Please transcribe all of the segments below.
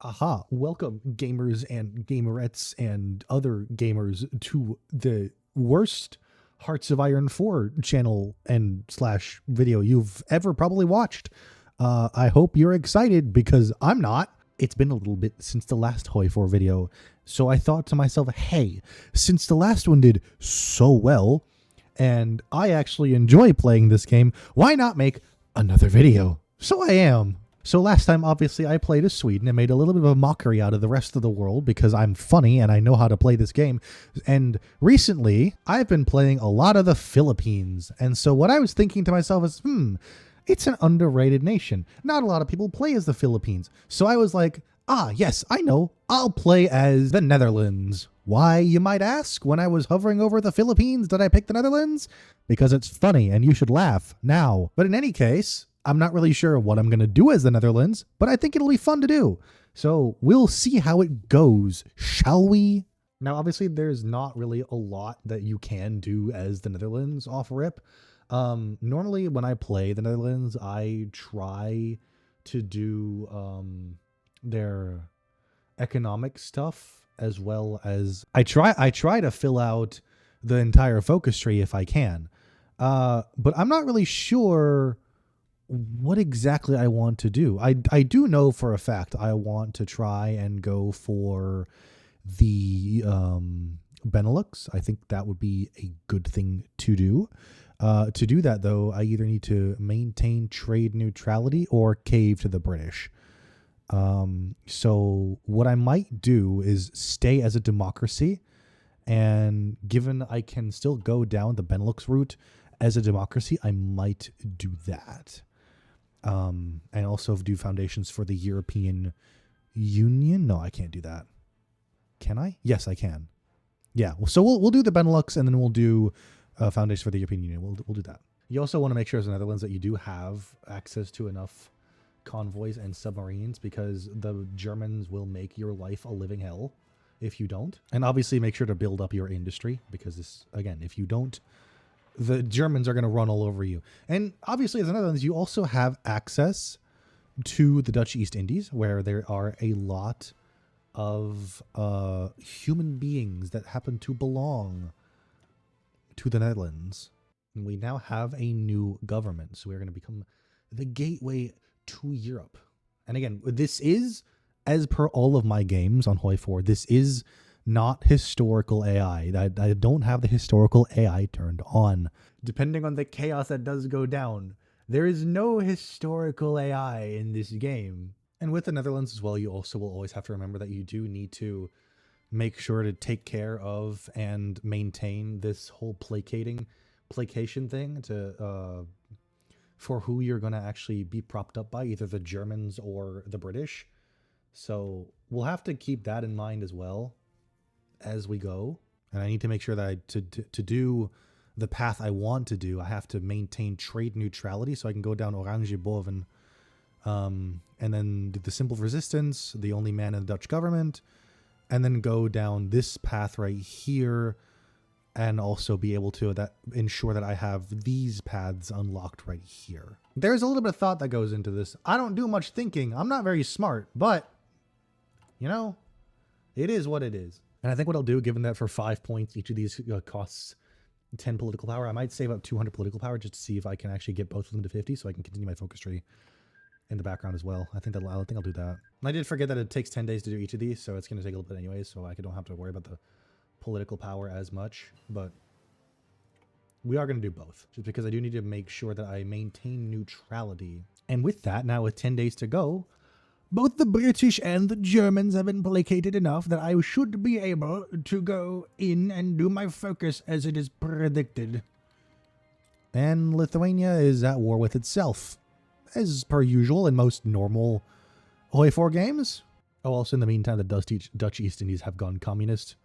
Aha, welcome gamers and gamerettes and other gamers to the worst Hearts of Iron 4 channel and slash video you've ever probably watched. I hope you're excited because I'm not. It's been a little bit since the last Hoi 4 video, so I thought to myself, hey, since the last one did so well, and I actually enjoy playing this game, why not make another video? So I am. So last time, obviously, I played as Sweden and made a little bit of a mockery out of the rest of the world because I'm funny and I know how to play this game. And recently, I've been playing a lot of the Philippines. And so what I was thinking to myself is, it's an underrated nation. Not a lot of people play as the Philippines. So I was like, yes, I know. I'll play as the Netherlands. Why, you might ask? When I was hovering over the Philippines, did I pick the Netherlands? Because it's funny and you should laugh now. But in any case, I'm not really sure what I'm going to do as the Netherlands, but I think it'll be fun to do. So we'll see how it goes, shall we? Now, obviously, there's not really a lot that you can do as the Netherlands off rip. Normally, when I play the Netherlands, I try to do their economic stuff as well as I try to fill out the entire focus tree if I can. But I'm not really sure what exactly I want to do. I do know for a fact I want to try and go for the Benelux. I think that would be a good thing to do. To do that, though, I either need to maintain trade neutrality or cave to the British. So what I might do is stay as a democracy, and given I can still go down the Benelux route as a democracy, I might do that. And also do foundations for the European Union. No, I can't do that. Can I? Yes, I can. Yeah. So we'll do the Benelux, and then we'll do foundations for the European Union. We'll do that. You also want to make sure as the Netherlands that you do have access to enough convoys and submarines, because the Germans will make your life a living hell if you don't. And obviously make sure to build up your industry, because this, again, if you don't, the Germans are going to run all over you. And obviously, as the Netherlands, you also have access to the Dutch East Indies, where there are a lot of human beings that happen to belong to the Netherlands. And we now have a new government, so we're going to become the gateway to Europe. And again, this is, as per all of my games on Hoi 4, this is not historical AI. I don't have the historical AI turned on. Depending on the chaos that does go down, there is no historical AI in this game. And with the Netherlands as well, you also will always have to remember that you do need to make sure to take care of and maintain this whole placation thing to for who you're going to actually be propped up by, either the Germans or the British. So we'll have to keep that in mind as well as we go. And I need to make sure that to do the path I want to do, I have to maintain trade neutrality, so I can go down Oranje Boven, and then do the simple resistance, the only man in the Dutch government, and then go down this path right here, and also be able to ensure that I have these paths unlocked right here. There's a little bit of thought that goes into this. I don't do much thinking. I'm not very smart, but you know, it is what it is. And I think what I'll do, given that for 5 points, each of these costs 10 political power, I might save up 200 political power just to see if I can actually get both of them to 50, so I can continue my focus tree in the background as well. I think I'll do that. And I did forget that it takes 10 days to do each of these, so it's going to take a little bit anyways, so I don't have to worry about the political power as much. But we are going to do both, just because I do need to make sure that I maintain neutrality. And with that, now with 10 days to go, both the British and the Germans have been placated enough that I should be able to go in and do my focus as it is predicted. And Lithuania is at war with itself, as per usual in most normal Hoi 4 games. Oh, also in the meantime, the Dutch East Indies have gone communist.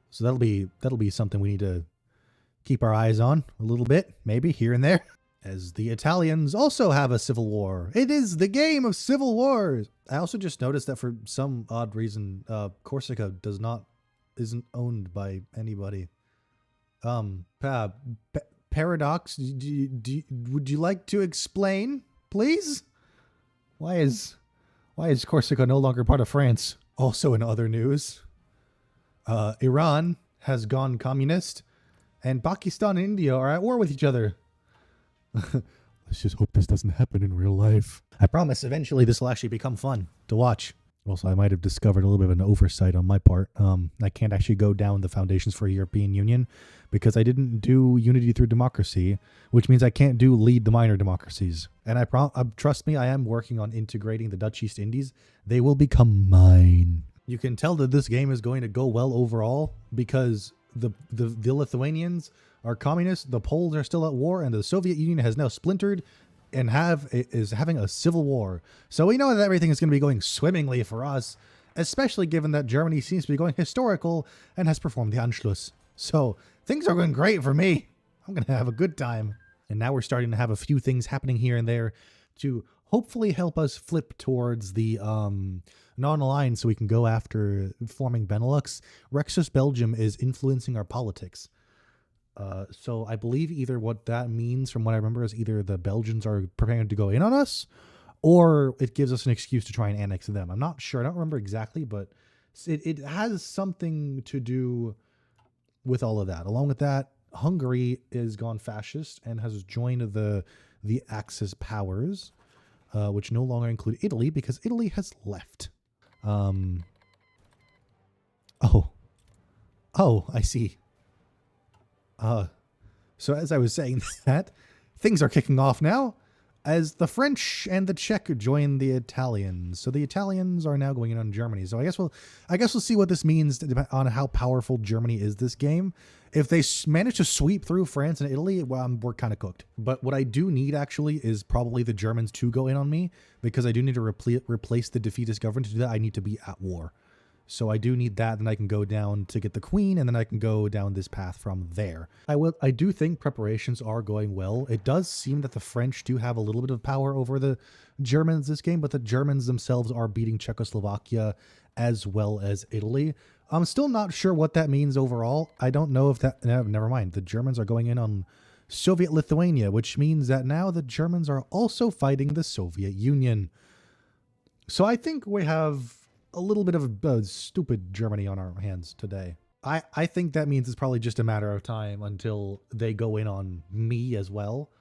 So that'll be something we need to keep our eyes on a little bit, maybe here and there. As the Italians also have a civil war. It is the game of civil wars. I also just noticed that for some odd reason, Corsica isn't owned by anybody. Paradox, would you like to explain, please? Why is Why is Corsica no longer part of France? Also in other news, Iran has gone communist, and Pakistan and India are at war with each other. Let's just hope this doesn't happen in real life. I promise eventually this will actually become fun to watch. Also, I might have discovered a little bit of an oversight on my part. I can't actually go down the Foundations for a European Union because I didn't do Unity through Democracy, which means I can't do Lead the Minor Democracies. And trust me, I am working on integrating the Dutch East Indies. They will become mine. You can tell that this game is going to go well overall because the Lithuanians are communists, the Poles are still at war, and the Soviet Union has now splintered and is having a civil war. So we know that everything is going to be going swimmingly for us, especially given that Germany seems to be going historical and has performed the Anschluss. So things are going great for me. I'm going to have a good time. And now we're starting to have a few things happening here and there to hopefully help us flip towards the non-aligned so we can go after forming Benelux. Rexus Belgium is influencing our politics. So I believe either what that means from what I remember is either the Belgians are preparing to go in on us or it gives us an excuse to try and annex them. I'm not sure. I don't remember exactly, but it has something to do with all of that. Along with that, Hungary is gone fascist and has joined the Axis powers, which no longer include Italy because Italy has left. Oh, I see. So as I was saying that, things are kicking off now as the French and the Czech join the Italians. So the Italians are now going in on Germany. So I guess we'll see what this means on how powerful Germany is this game. If they manage to sweep through France and Italy, well, we're kind of cooked. But what I do need actually is probably the Germans to go in on me because I do need to replace the defeatist government. To do that, I need to be at war. So I do need that, then I can go down to get the queen, and then I can go down this path from there. I do think preparations are going well. It does seem that the French do have a little bit of power over the Germans this game, but the Germans themselves are beating Czechoslovakia as well as Italy. I'm still not sure what that means overall. I don't know if that... never mind. The Germans are going in on Soviet Lithuania, which means that now the Germans are also fighting the Soviet Union. So I think we have a little bit of a stupid Germany on our hands today. I think that means it's probably just a matter of time until they go in on me as well,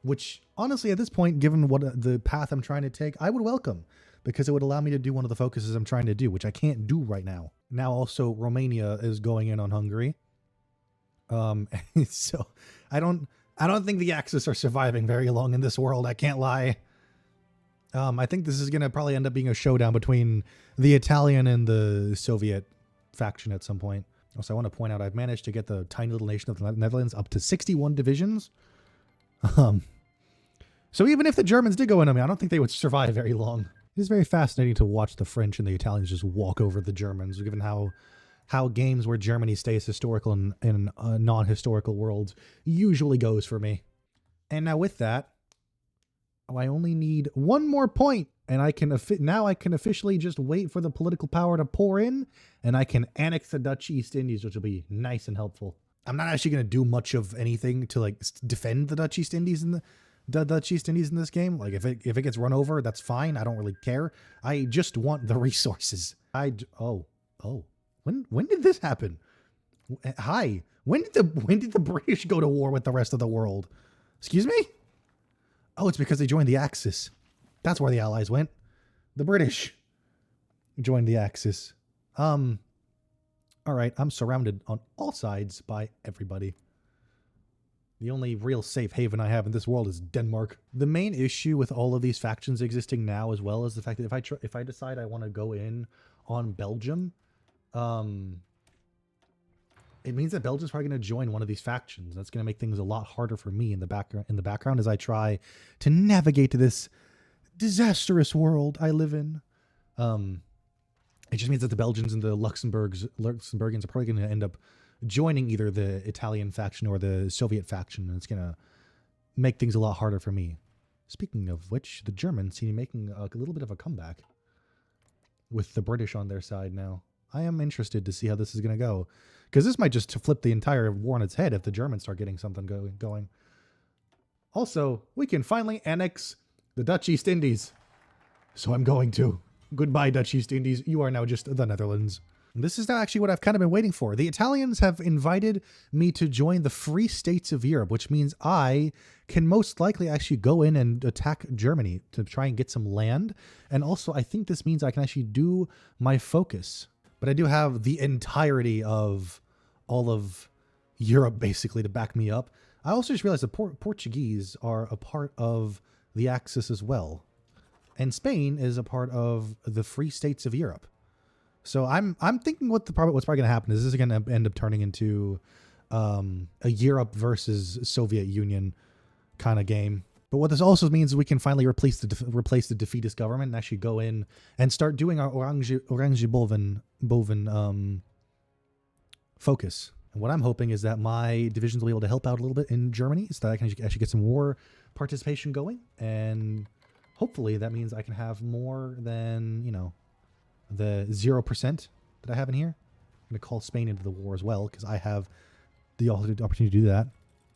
which honestly at this point, given what the path I'm trying to take, I would welcome because it would allow me to do one of the focuses I'm trying to do, which I can't do right now. Now also Romania is going in on Hungary. So I don't think the Axis are surviving very long in this world. I can't lie. I think this is going to probably end up being a showdown between the Italian and the Soviet faction at some point. Also, I want to point out I've managed to get the tiny little nation of the Netherlands up to 61 divisions. So even if the Germans did go in on me, I don't think they would survive very long. It is very fascinating to watch the French and the Italians just walk over the Germans, given how games where Germany stays historical in a non-historical world usually goes for me. And now with that, I only need one more point, and I can officially just wait for the political power to pour in, and I can annex the Dutch East Indies, which will be nice and helpful. I'm not actually going to do much of anything to like defend the Dutch East Indies in the Dutch East Indies in this game. Like if it gets run over, that's fine. I don't really care. I just want the resources. When did this happen? Hi. When did the British go to war with the rest of the world? Excuse me? Oh, it's because they joined the Axis. That's where the Allies went. The British joined the Axis. All right, I'm surrounded on all sides by everybody. The only real safe haven I have in this world is Denmark. The main issue with all of these factions existing now, as well as the fact that if I decide I want to go in on Belgium, it means that Belgium's probably going to join one of these factions. That's going to make things a lot harder for me in the background as I try to navigate this disastrous world I live in. It just means that the Belgians and the Luxembourgians are probably going to end up joining either the Italian faction or the Soviet faction, and it's going to make things a lot harder for me. Speaking of which, the Germans seem to be making a little bit of a comeback with the British on their side now. I am interested to see how this is going to go. Because this might just flip the entire war on its head if the Germans start getting something going. Also, we can finally annex the Dutch East Indies. So I'm going to. Goodbye, Dutch East Indies. You are now just the Netherlands. This is actually what I've kind of been waiting for. The Italians have invited me to join the Free States of Europe, which means I can most likely actually go in and attack Germany to try and get some land. And also, I think this means I can actually do my focus. But I do have the entirety of all of Europe basically to back me up. I also just realized the Portuguese are a part of the Axis as well. And Spain is a part of the Free States of Europe. So I'm thinking what's probably going to happen is this is going to end up turning into a Europe versus Soviet Union kind of game. But what this also means is we can finally replace the defeatist government and actually go in and start doing our Orange Boven focus. And what I'm hoping is that my divisions will be able to help out a little bit in Germany so that I can actually get some war participation going. And hopefully that means I can have more than, the 0% that I have in here. I'm going to call Spain into the war as well because I have the opportunity to do that.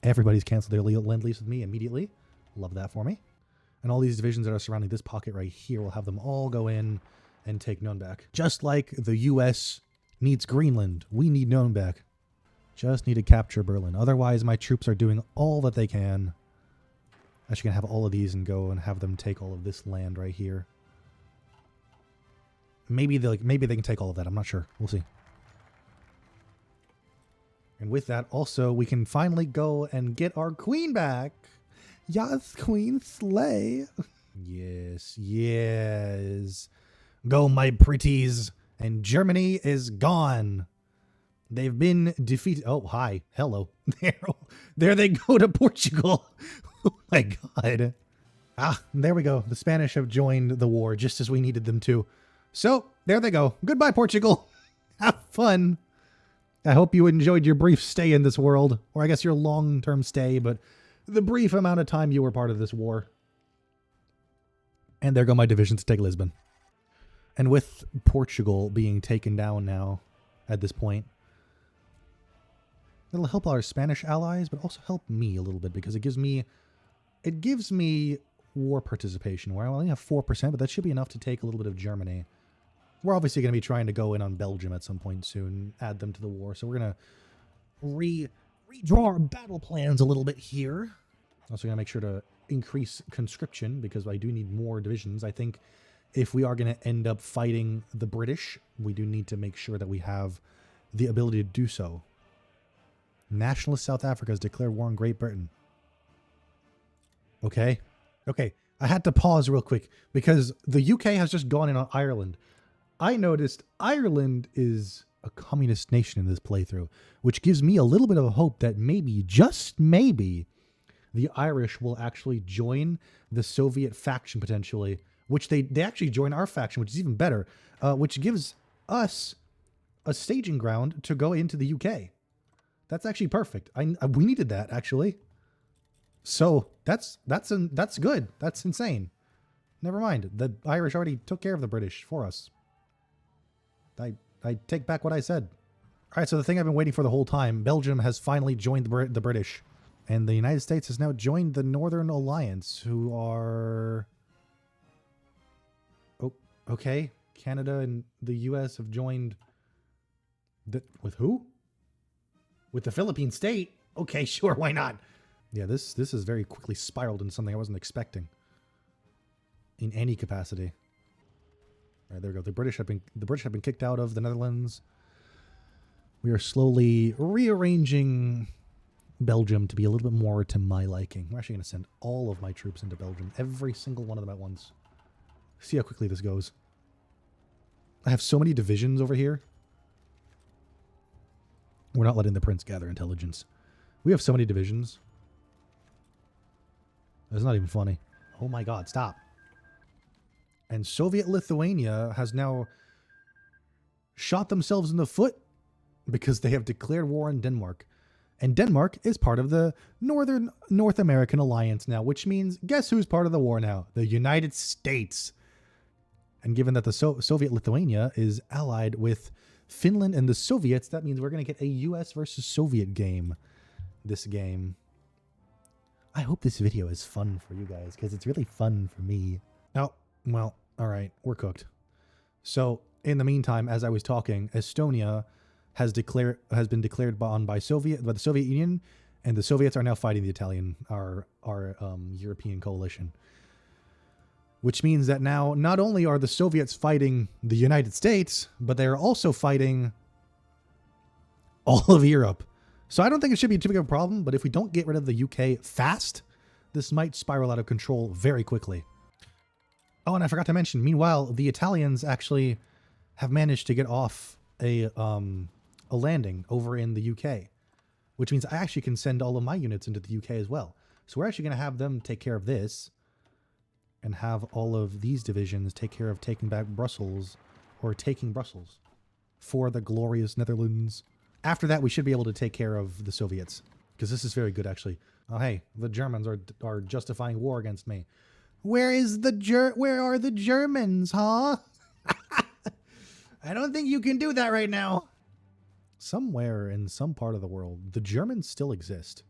Everybody's canceled their lend lease with me immediately. Love that for me. And all these divisions that are surrounding this pocket right here, will have them all go in and take Nürnberg. Just like the U.S. needs Greenland, we need Nürnberg. Just need to capture Berlin. Otherwise, my troops are doing all that they can. Actually, going to have all of these and go and have them take all of this land right here. Maybe they can take all of that. I'm not sure. We'll see. And with that, also, we can finally go and get our queen back. Yes, Queen Slay. Yes, yes. Go, my pretties. And Germany is gone. They've been defeated. Oh, hi. Hello. There they go to Portugal. Oh, my God. Ah, there we go. The Spanish have joined the war just as we needed them to. So, there they go. Goodbye, Portugal. Have fun. I hope you enjoyed your brief stay in this world. Or I guess your long-term stay, but the brief amount of time you were part of this war. And there go my divisions to take Lisbon. And with Portugal being taken down now at this point, it'll help our Spanish allies, but also help me a little bit because it gives me war participation where I only have 4%, but that should be enough to take a little bit of Germany. We're obviously going to be trying to go in on Belgium at some point soon, add them to the war. So we're going to redraw our battle plans a little bit here. Also going to make sure to increase conscription because I do need more divisions. I think if we are going to end up fighting the British, we do need to make sure that we have the ability to do so. Nationalist South Africa has declared war on Great Britain. Okay. I had to pause real quick because the UK has just gone in on Ireland. I noticed Ireland is a communist nation in this playthrough, which gives me a little bit of hope that maybe, just maybe, the Irish will actually join the Soviet faction potentially, which they actually join our faction, which is even better, which gives us a staging ground to go into the UK. That's actually perfect. We needed that, actually. So that's good. That's insane. Never mind. The Irish already took care of the British for us. I take back what I said. All right, so the thing I've been waiting for the whole time, Belgium has finally joined the British. And the United States has now joined the Northern Alliance, who are... Oh, okay. Canada and the U.S. have joined... With who? With the Philippine state? Okay, sure, why not? Yeah, this is very quickly spiraled into something I wasn't expecting. In any capacity. All right, there we go. The British have been kicked out of the Netherlands. We are slowly rearranging Belgium to be a little bit more to my liking. I'm actually going to send all of my troops into Belgium. Every single one of them at once. See how quickly this goes. I have so many divisions over here. We're not letting the prince gather intelligence. We have so many divisions. That's not even funny. Oh my God, stop. And Soviet Lithuania has now shot themselves in the foot because they have declared war on Denmark. And Denmark is part of the North American Alliance now, which means guess who's part of the war now? The United States. And given that the Soviet Lithuania is allied with Finland and the Soviets, that means we're going to get a US versus Soviet game this game. I hope this video is fun for you guys because it's really fun for me. Now, well, All right, we're cooked. So in the meantime, as I was talking, Estonia has been declared by the Soviet Union, and the Soviets are now fighting the Italian, our European coalition. Which means that now not only are the Soviets fighting the United States, but they are also fighting all of Europe. So I don't think it should be too big of a problem, but if we don't get rid of the UK fast, this might spiral out of control very quickly. Oh, and I forgot to mention, meanwhile, the Italians actually have managed to get off a landing over in the UK, which means I actually can send all of my units into the UK as well. So we're actually going to have them take care of this and have all of these divisions take care of taking back Brussels or taking Brussels for the glorious Netherlands. After that, we should be able to take care of the Soviets because this is very good, actually. Oh, hey, the Germans are justifying war against me. Where are the Germans, huh? I don't think you can do that right now. Somewhere in some part of the world, the Germans still exist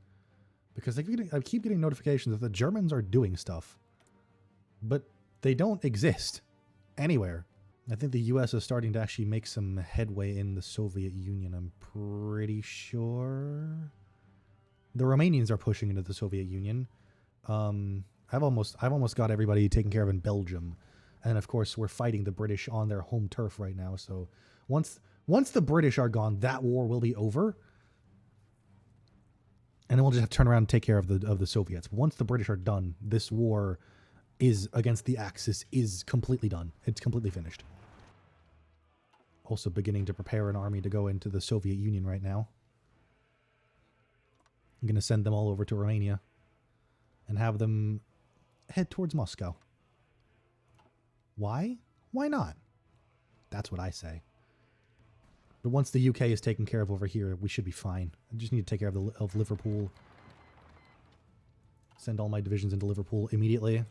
because I keep getting notifications that the Germans are doing stuff, but they don't exist anywhere. I think the U.S. is starting to actually make some headway in the Soviet Union. I'm pretty sure. The Romanians are pushing into the Soviet Union. I've almost got everybody taken care of in Belgium, and of course we're fighting the British on their home turf right now. So once the British are gone, that war will be over, and then we'll just have to turn around and take care of the Soviets. Once the British are done, this war is against the Axis is completely done. It's completely finished. Also beginning to prepare an army to go into the Soviet Union right now. I'm going to send them all over to Romania and have them head towards Moscow. Why? Why not? That's what I say. But once the UK is taken care of over here, we should be fine. I just need to take care of Liverpool. Send all my divisions into Liverpool immediately.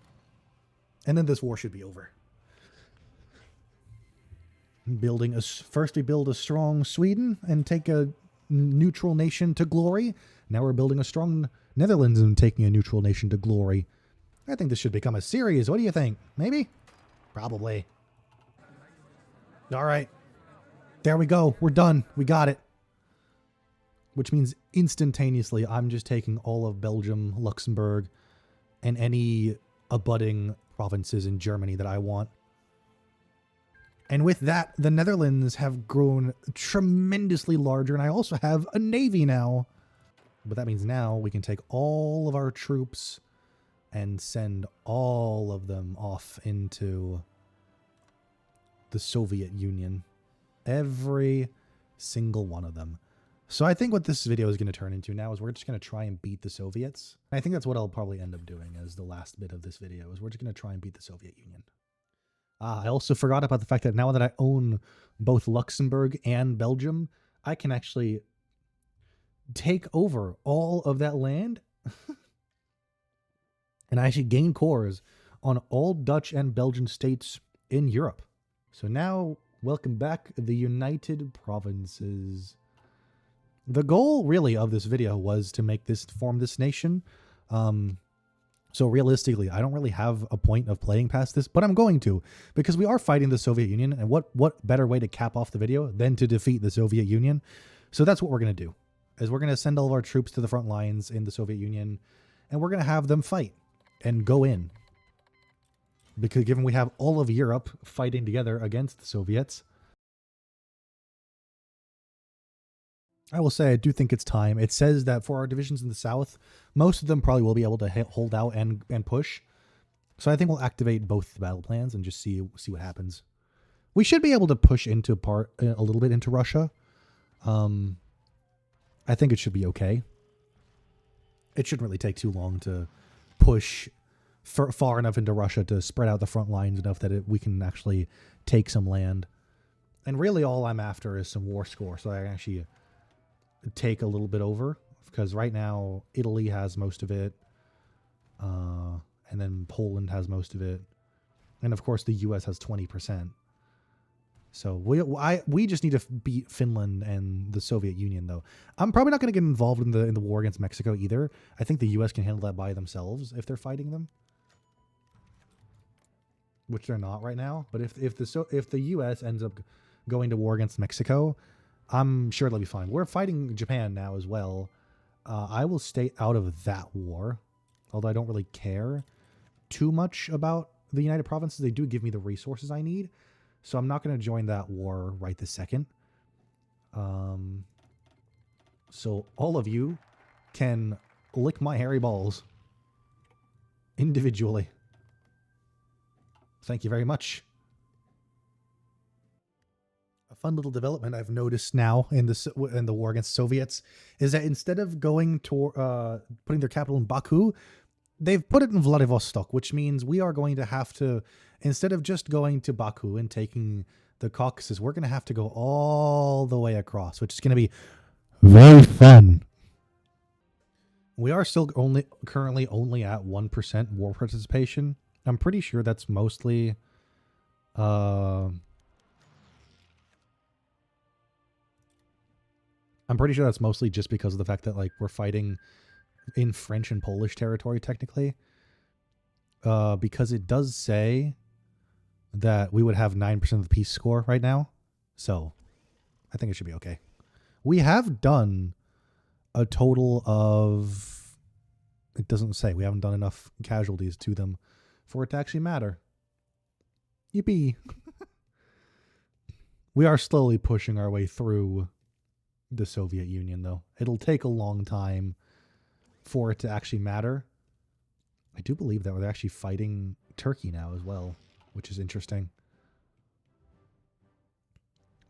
And then this war should be over. First we build a strong Sweden and take a neutral nation to glory. Now we're building a strong Netherlands and taking a neutral nation to glory. I think this should become a series. What do you think? Maybe? Probably. All right. There we go. We're done. We got it. Which means instantaneously, I'm just taking all of Belgium, Luxembourg, and any abutting provinces in Germany that I want. And with that, the Netherlands have grown tremendously larger, and I also have a navy now. But that means now we can take all of our troops and send all of them off into the Soviet Union. Every single one of them. So I think what this video is going to turn into now is we're just going to try and beat the Soviets. I think that's what I'll probably end up doing as the last bit of this video, is we're just going to try and beat the Soviet Union. I also forgot about the fact that now that I own both Luxembourg and Belgium, I can actually take over all of that land and I actually gain cores on all Dutch and Belgian states in Europe. So now, welcome back, the United Provinces. The goal really of this video was to form this nation. So realistically, I don't really have a point of playing past this, but I'm going to, because we are fighting the Soviet Union, and what better way to cap off the video than to defeat the Soviet Union? So that's what we're going to do, is we're going to send all of our troops to the front lines in the Soviet Union, and we're going to have them fight and go in. Because given we have all of Europe fighting together against the Soviets, I will say I do think it's time. It says that for our divisions in the south, most of them probably will be able to hold out and push. So I think we'll activate both the battle plans and just see what happens. We should be able to push into a little bit into Russia. I think it should be okay. It shouldn't really take too long to push far enough into Russia to spread out the front lines enough that we can actually take some land. And really all I'm after is some war score, so I can actually take a little bit over, because right now Italy has most of it, and then Poland has most of it, and of course the US has 20%. So we just need to beat Finland and the Soviet Union, though. I'm probably not going to get involved in the war against Mexico either. I think the US can handle that by themselves if they're fighting them. which they're not right now. But if the U.S. ends up going to war against Mexico, I'm sure it'll be fine. We're fighting Japan now as well. I will stay out of that war, although I don't really care too much about the United Provinces. They do give me the resources I need, so I'm not going to join that war right this second. So all of you can lick my hairy balls individually. Thank you very much. A fun little development I've noticed now in the war against Soviets is that instead of going to putting their capital in Baku, they've put it in Vladivostok, which means we are going to have to, instead of just going to Baku and taking the Caucasus, we're going to have to go all the way across, which is going to be very fun. We are still currently only at 1% war participation. I'm pretty sure that's mostly I'm pretty sure that's mostly just because of the fact that, like, we're fighting in French and Polish territory technically. Because it does say that we would have 9% of the peace score right now. So I think it should be okay. We have done a total of, it doesn't say, we haven't done enough casualties to them for it to actually matter. Yippee. We are slowly pushing our way through the Soviet Union, though. It'll take a long time for it to actually matter. I do believe that we're actually fighting Turkey now as well, which is interesting.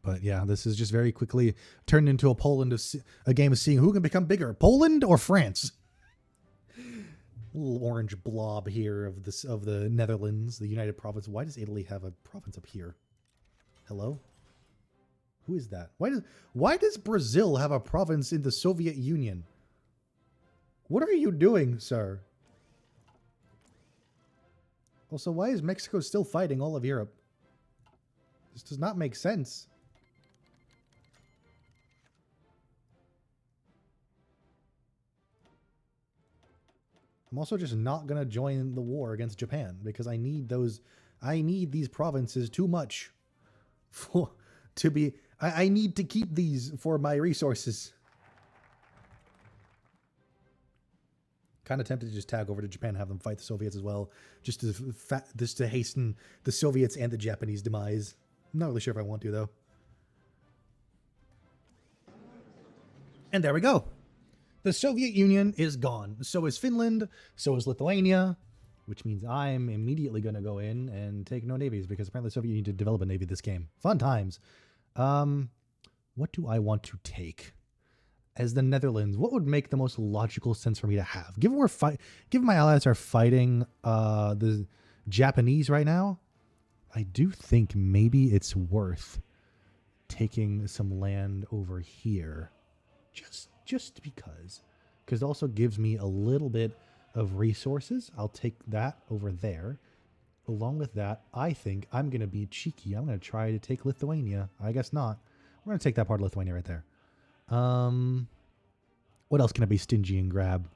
But yeah, this is just very quickly turned into a game of seeing who can become bigger, Poland or France. Little orange blob here of the Netherlands, the United Province. Why does Italy have a province up here? Hello? Who is that? Why does Brazil have a province in the Soviet Union? What are you doing, sir? Also, why is Mexico still fighting all of Europe? This does not make sense. I'm also just not going to join the war against Japan because I need these provinces too much I need to keep these for my resources. Kind of tempted to just tag over to Japan and have them fight the Soviets as well, just to hasten the Soviets and the Japanese demise. I'm not really sure if I want to, though. And there we go. The Soviet Union is gone. So is Finland. So is Lithuania, which means I'm immediately going to go in and take no navies because apparently the Soviet Union did develop a navy this game. Fun times. What do I want to take? As the Netherlands, what would make the most logical sense for me to have? Given my allies are fighting the Japanese right now, I do think maybe it's worth taking some land over here, just because it also gives me a little bit of resources. I'll take that over there. Along with that, I think I'm going to be cheeky. I'm going to try to take Lithuania. I guess not. We're going to take that part of Lithuania right there. What else can I be stingy and grab?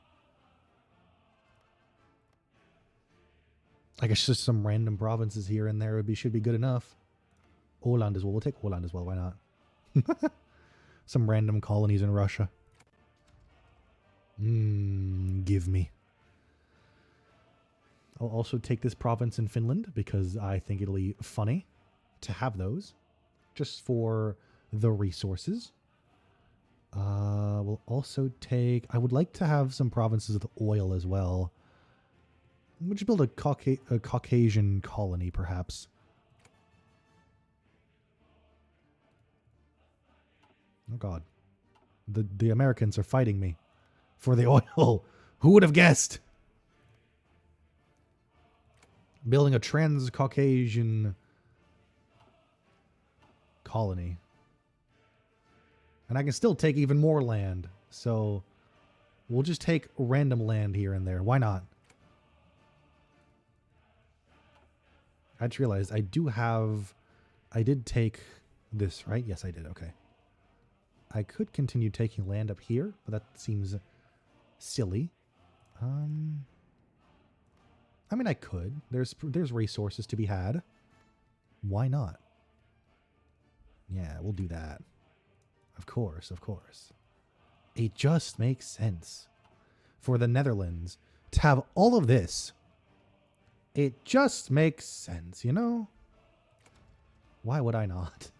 I guess just some random provinces here and there should be good enough. Åland as well. We'll take Åland as well. Why not? Some random colonies in Russia. Give me. I'll also take this province in Finland because I think it'll be funny to have those just for the resources. We'll also take... I would like to have some provinces with oil as well. We'll just build a Caucasian colony, perhaps. Oh, God. The Americans are fighting me for the oil. Who would have guessed? Building a trans-Caucasian colony. And I can still take even more land. So we'll just take random land here and there. Why not? I just realized I did take this, right? Yes, I did. Okay. I could continue taking land up here, but that seems silly. I mean, I could. There's resources to be had. Why not? Yeah, we'll do that. Of course, of course. It just makes sense for the Netherlands to have all of this. It just makes sense, you know? Why would I not?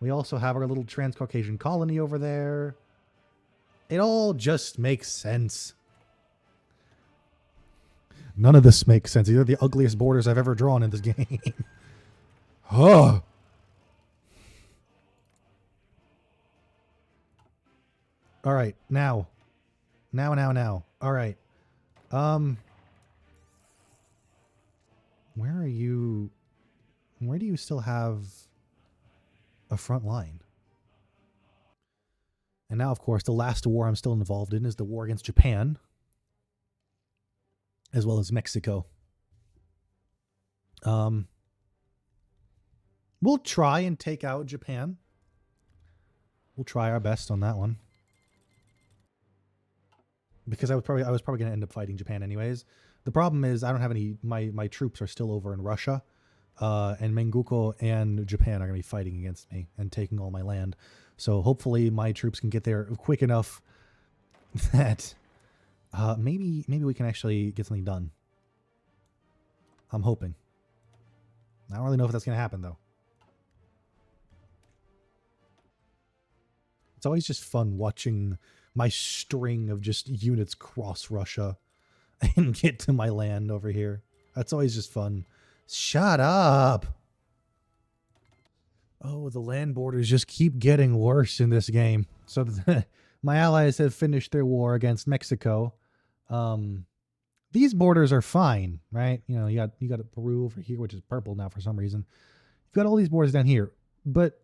We also have our little Transcaucasian colony over there. It all just makes sense. None of this makes sense. These are the ugliest borders I've ever drawn in this game. Oh. All right, now. All right. Where are you? Where do you still have a front line? And now, of course, the last war I'm still involved in is the war against Japan, as well as Mexico. We'll try and take out Japan. We'll try our best on that one. Because I was probably going to end up fighting Japan anyways. The problem is I don't have any. My troops are still over in Russia, and Menguko and Japan are going to be fighting against me and taking all my land. So hopefully my troops can get there quick enough that maybe we can actually get something done. I'm hoping. I don't really know if that's going to happen though. It's always just fun watching my string of just units cross Russia and get to my land over here. That's always just fun. Shut up! Oh, the land borders just keep getting worse in this game. So my allies have finished their war against Mexico. These borders are fine, right? You know, you got Peru over here, which is purple now for some reason. You've got all these borders down here. But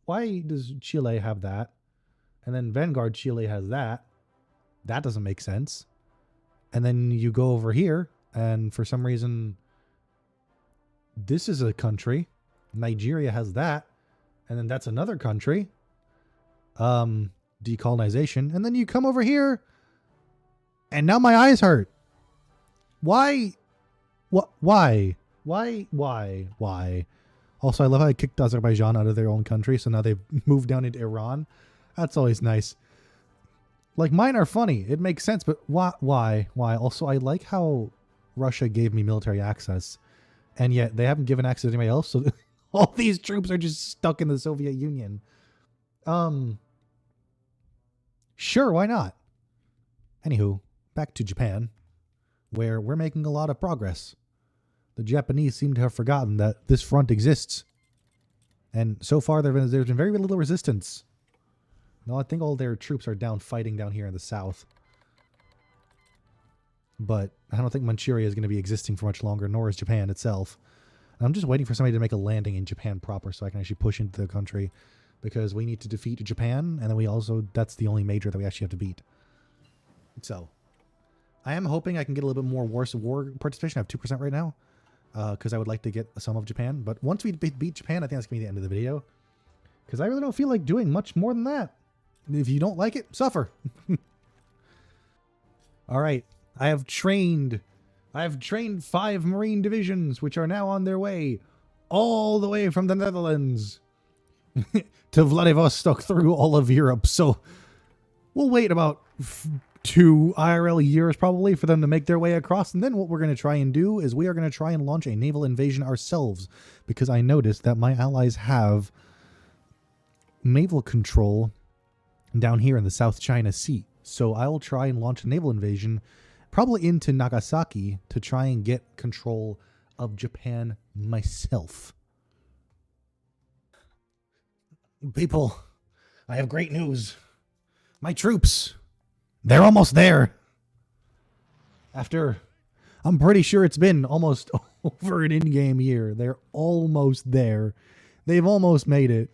why does Chile have that? And then Vanguard Chile has that. That doesn't make sense. And then you go over here, and for some reason, this is a country. Nigeria has that. And then that's another country. Decolonization. And then you come over here, and now my eyes hurt. Why? What? Why? Why? Also, I love how I kicked Azerbaijan out of their own country, so now they've moved down into Iran. That's always nice. Like, mine are funny. It makes sense, but why? Also, I like how Russia gave me military access, and yet they haven't given access to anybody else, so all these troops are just stuck in the Soviet Union. Sure, why not? Anywho, back to Japan, where we're making a lot of progress. The Japanese seem to have forgotten that this front exists. And so far, there's been very little resistance. No, I think all their troops are fighting down here in the south. But I don't think Manchuria is going to be existing for much longer, nor is Japan itself. And I'm just waiting for somebody to make a landing in Japan proper so I can actually push into the country. Because we need to defeat Japan, and then that's the only major that we actually have to beat. So, I am hoping I can get a little bit more war participation. I have 2% right now. Because I would like to get some of Japan. But once we beat Japan, I think that's going to be the end of the video. Because I really don't feel like doing much more than that. If you don't like it, suffer. All right. I have trained 5 Marine divisions, which are now on their way all the way from the Netherlands to Vladivostok through all of Europe. So we'll wait about 2 IRL years probably for them to make their way across. And then what we're going to try and do is we are going to try and launch a naval invasion ourselves, because I noticed that my allies have naval control down here in the South China Sea. So I will try and launch a naval invasion probably into Nagasaki to try and get control of Japan myself. People, I have great news. My troops, they're almost there. I'm pretty sure it's been almost over an in-game year. They're almost there. They've almost made it.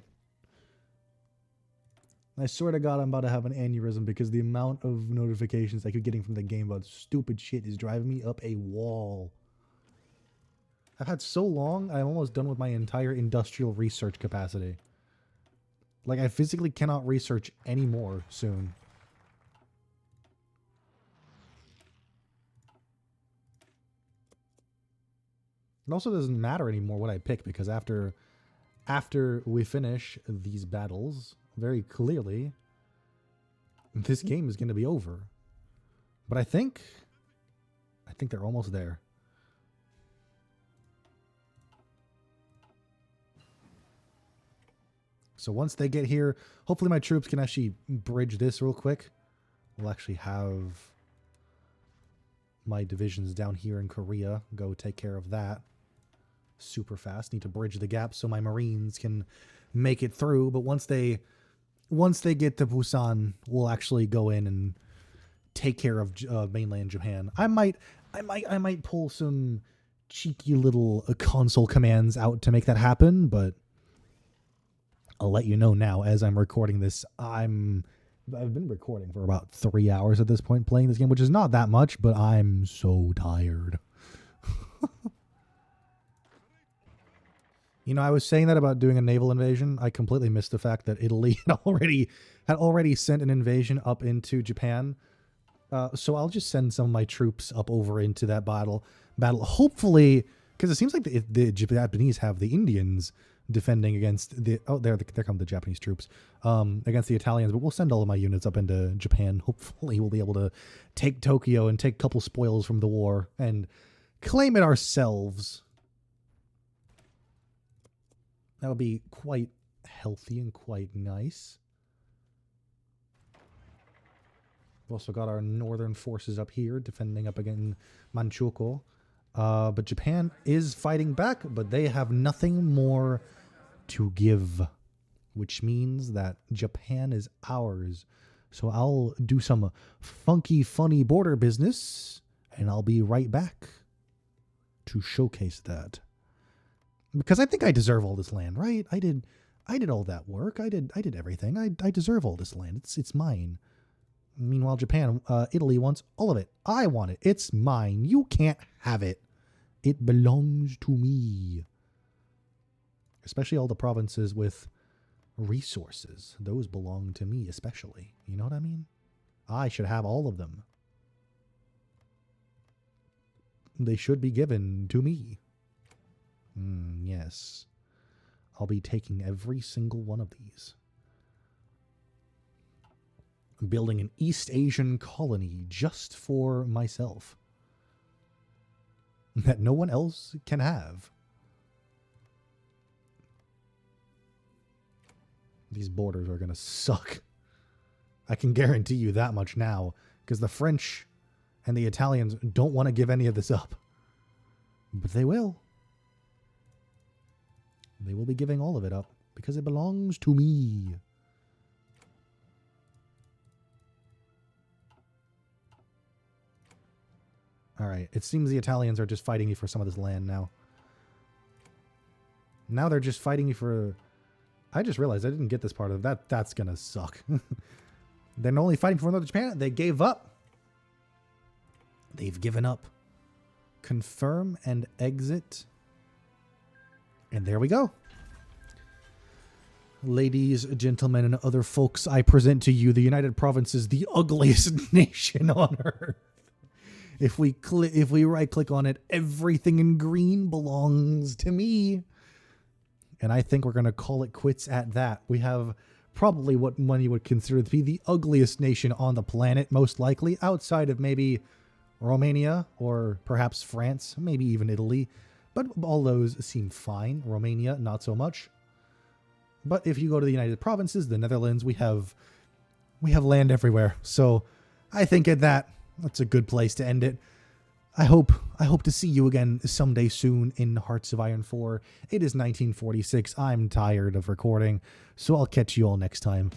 I swear to God, I'm about to have an aneurysm because the amount of notifications I keep getting from the game about stupid shit is driving me up a wall. I've had so long, I'm almost done with my entire industrial research capacity. Like, I physically cannot research anymore soon. It also doesn't matter anymore what I pick, because after we finish these battles, very clearly, this game is going to be over. But I think they're almost there. So once they get here, hopefully my troops can actually bridge this real quick. We'll actually have my divisions down here in Korea go take care of that super fast. Need to bridge the gap so my Marines can make it through. But once they get to Busan, we'll actually go in and take care of mainland Japan. I might pull some cheeky little console commands out to make that happen, but I'll let you know now as I'm recording this. I've been recording for about 3 hours at this point playing this game, which is not that much, but I'm so tired. You know, I was saying that about doing a naval invasion. I completely missed the fact that Italy had already sent an invasion up into Japan. So I'll just send some of my troops up over into that battle. Hopefully, because it seems like the Japanese have the Indians defending against the... Oh, there come the Japanese troops. Against the Italians. But we'll send all of my units up into Japan. Hopefully we'll be able to take Tokyo and take a couple spoils from the war and claim it ourselves. That would be quite healthy and quite nice. We've also got our northern forces up here defending up against Manchukuo. But Japan is fighting back, but they have nothing more to give, which means that Japan is ours. So I'll do some funky, funny border business, and I'll be right back to showcase that. Because I think I deserve all this land, right? I did all that work. I did everything. I deserve all this land. It's mine. Meanwhile, Japan, Italy wants all of it. I want it. It's mine. You can't have it. It belongs to me. Especially all the provinces with resources. Those belong to me especially. You know what I mean? I should have all of them. They should be given to me. Yes. I'll be taking every single one of these. I'm building an East Asian colony just for myself. That no one else can have. These borders are going to suck. I can guarantee you that much now. Because the French and the Italians don't want to give any of this up. But they will. They will be giving all of it up. Because it belongs to me. Alright, it seems the Italians are just fighting you for some of this land now. Now they're just fighting you for... I just realized I didn't get this part of that. That's gonna suck. They're not only fighting for Northern Japan, they gave up. They've given up. Confirm and exit. And there we go. Ladies, gentlemen, and other folks, I present to you the United Provinces, the ugliest nation on earth. If we right click on it, everything in green belongs to me. And I think we're going to call it quits at that. We have probably what many would consider to be the ugliest nation on the planet, most likely, outside of maybe Romania or perhaps France, maybe even Italy. But all those seem fine. Romania, not so much. But if you go to the United Provinces, the Netherlands, we have land everywhere. So I think at that's a good place to end it. I hope to see you again someday soon in Hearts of Iron 4. It is 1946. I'm tired of recording, so I'll catch you all next time.